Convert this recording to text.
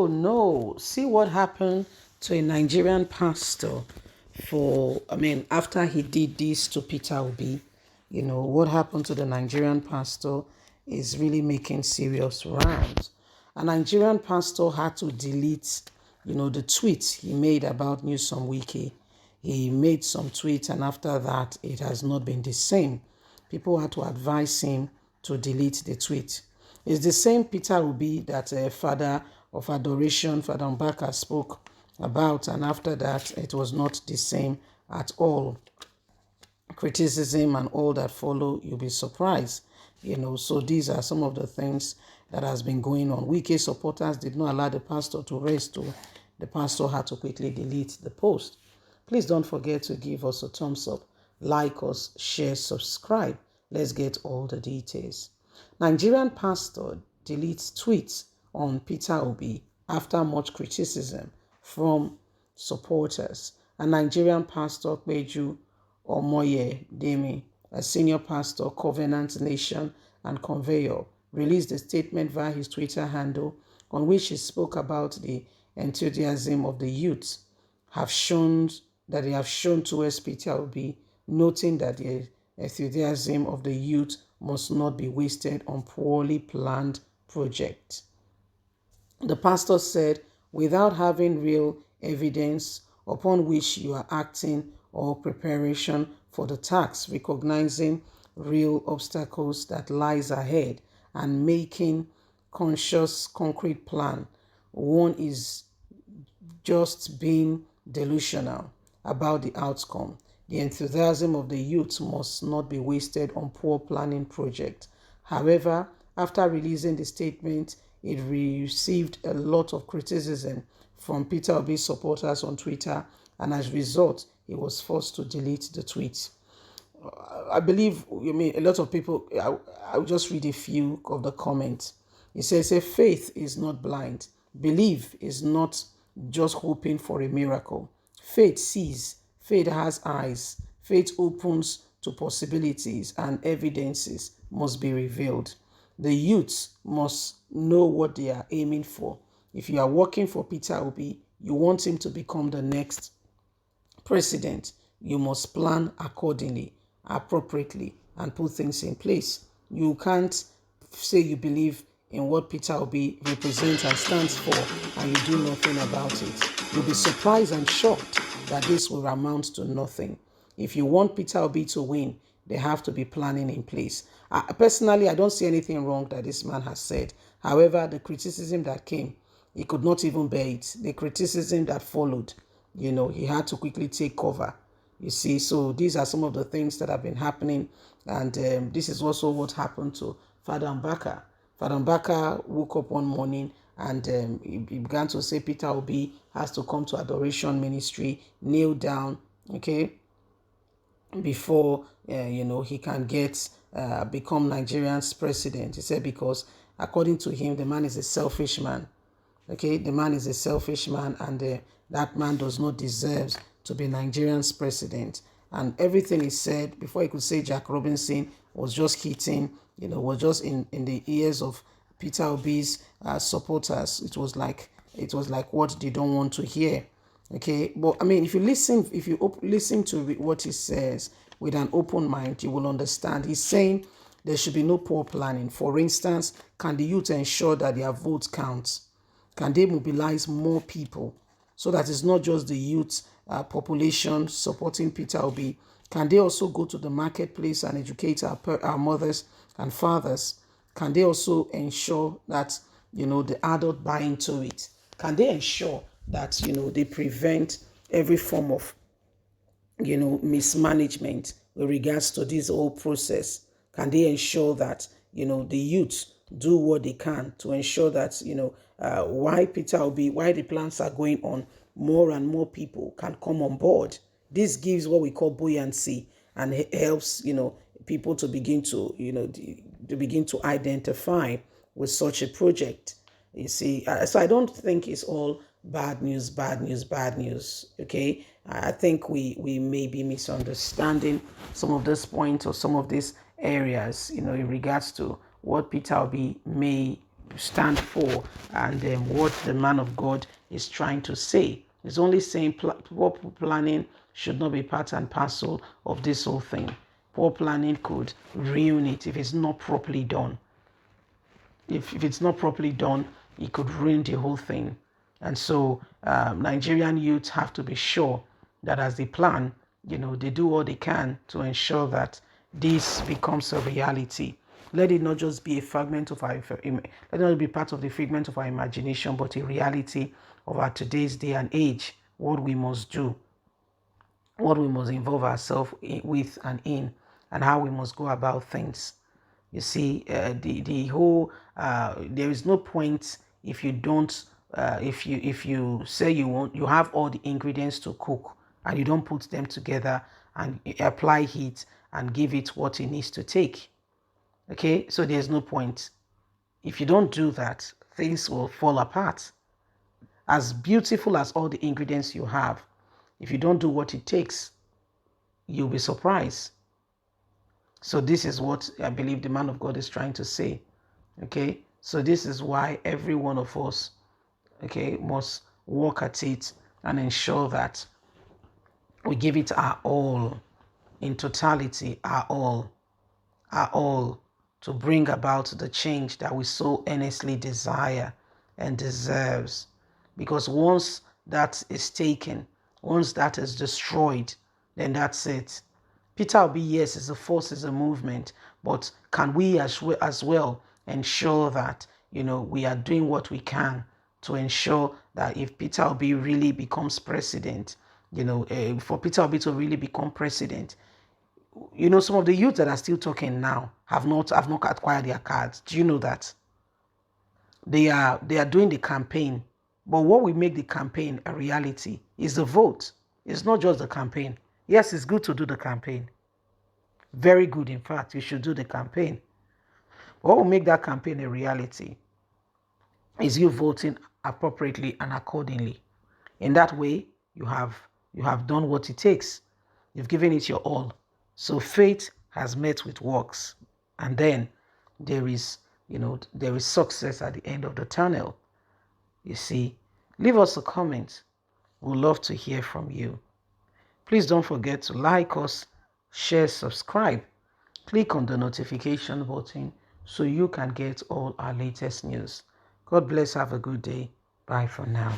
Oh no, see what happened to a Nigerian pastor after he did this to Peter Obi. What happened to the Nigerian pastor is really making serious rounds. A Nigerian pastor had to delete, the tweet he made about Newsom Wiki. He made some tweets, and after that, it has not been the same. People had to advise him to delete the tweet. It's the same Peter Obi that Father of Adoration, Father Mbaka, spoke about, and after that, it was not the same at all. Criticism and all that follow, you'll be surprised. So these are some of the things that has been going on. Wike supporters did not allow the pastor to rest. The pastor had to quickly delete the post. Please don't forget to give us a thumbs up, like us, share, subscribe. Let's get all the details. Nigerian pastor deletes tweets on Peter Obi after much criticism from supporters. A Nigerian pastor, Peju Omoye Demi, a senior pastor, Covenant Nation and Conveyor, released a statement via his Twitter handle on which he spoke about the enthusiasm of the youth they have shown towards Peter Obi, noting that the enthusiasm of the youth must not be wasted on poorly planned projects. The pastor said, without having real evidence upon which you are acting or preparation for the task, recognizing real obstacles that lies ahead and making conscious concrete plan, one is just being delusional about the outcome. The enthusiasm of the youth must not be wasted on poor planning projects. However, after releasing the statement, it received a lot of criticism from Peter Obi's supporters on Twitter, and as a result, he was forced to delete the tweet. I believe, a lot of people, I'll just read a few of the comments. It says, faith is not blind. Belief is not just hoping for a miracle. Faith sees, faith has eyes, faith opens to possibilities, and evidences must be revealed. The youths must know what they are aiming for. If you are working for Peter Obi, you want him to become the next president, you must plan accordingly, appropriately, and put things in place. You can't say you believe in what Peter Obi represents and stands for, and you do nothing about it. You'll be surprised and shocked that this will amount to nothing. If you want Peter Obi to win, they have to be planning in place. Personally, I don't see anything wrong that this man has said. However, the criticism that came, he could not even bear it. The criticism that followed, he had to quickly take cover. You see, so these are some of the things that have been happening. And this is also what happened to Father Mbaka. Father Mbaka woke up one morning and he began to say Peter Obi has to come to adoration ministry, kneel down, okay, before, he can become Nigeria's president. He said because according to him, the man is a selfish man. Okay, the man is a selfish man, and that man does not deserve to be Nigerian's president. And everything he said before he could say Jack Robinson was just hitting, was just in the ears of Peter Obi's supporters. It was like what they don't want to hear. Okay, but if you listen to what he says with an open mind, you will understand. He's saying there should be no poor planning. For instance, can the youth ensure that their votes count? Can they mobilize more people so that it's not just the youth population supporting Peter Obi? Can they also go to the marketplace and educate our mothers and fathers? Can they also ensure that, the adult buy into it? Can they ensure that, they prevent every form of, mismanagement with regards to this whole process? Can they ensure that, the youth do what they can to ensure that, why the plans are going on, more and more people can come on board. This gives what we call buoyancy and helps, people to begin to, identify with such a project. You see, so I don't think it's all bad news. Okay, I think we may be misunderstanding some of this points or some of these areas, in regards to what Peter Obi may stand for, and what the man of God is trying to say. He's only saying poor planning should not be part and parcel of this whole thing. Poor planning could ruin it if it's not properly done. If it's not properly done, it could ruin the whole thing. And so Nigerian youth have to be sure that as they plan, they do all they can to ensure that this becomes a reality. Let it not just be a fragment of our, let it not be part of the figment of our imagination, but a reality of our today's day and age. What we must do, what we must involve ourselves with and in, and how we must go about things. You see, the whole there is no point if you don't if you say you have all the ingredients to cook and you don't put them together and apply heat and give it what it needs to take. Okay, so there's no point. If you don't do that, things will fall apart. As beautiful as all the ingredients you have, if you don't do what it takes, you'll be surprised. So this is what I believe the man of God is trying to say. Okay, so this is why every one of us, okay, must work at it and ensure that we give it our all, in totality, our all, to bring about the change that we so earnestly desire and deserves. Because once that is taken, once that is destroyed, then that's it. Peter Obi, yes, is a force, is a movement, but can we as well ensure that we are doing what we can to ensure that if Peter Obi really becomes president, for Peter Obi to really become president, some of the youth that are still talking now have not acquired their cards. Do you know that? They are doing the campaign, but what will make the campaign a reality is the vote. It's not just the campaign. Yes, it's good to do the campaign. Very good, in fact, you should do the campaign. What will make that campaign a reality is you voting appropriately and accordingly. In that way, you have done what it takes. You've given it your all. So faith has met with works, and then there is success at the end of the tunnel. You see, leave us a comment. We'd love to hear from you. Please don't forget to like us, share, subscribe. Click on the notification button so you can get all our latest news. God bless. Have a good day. Bye for now.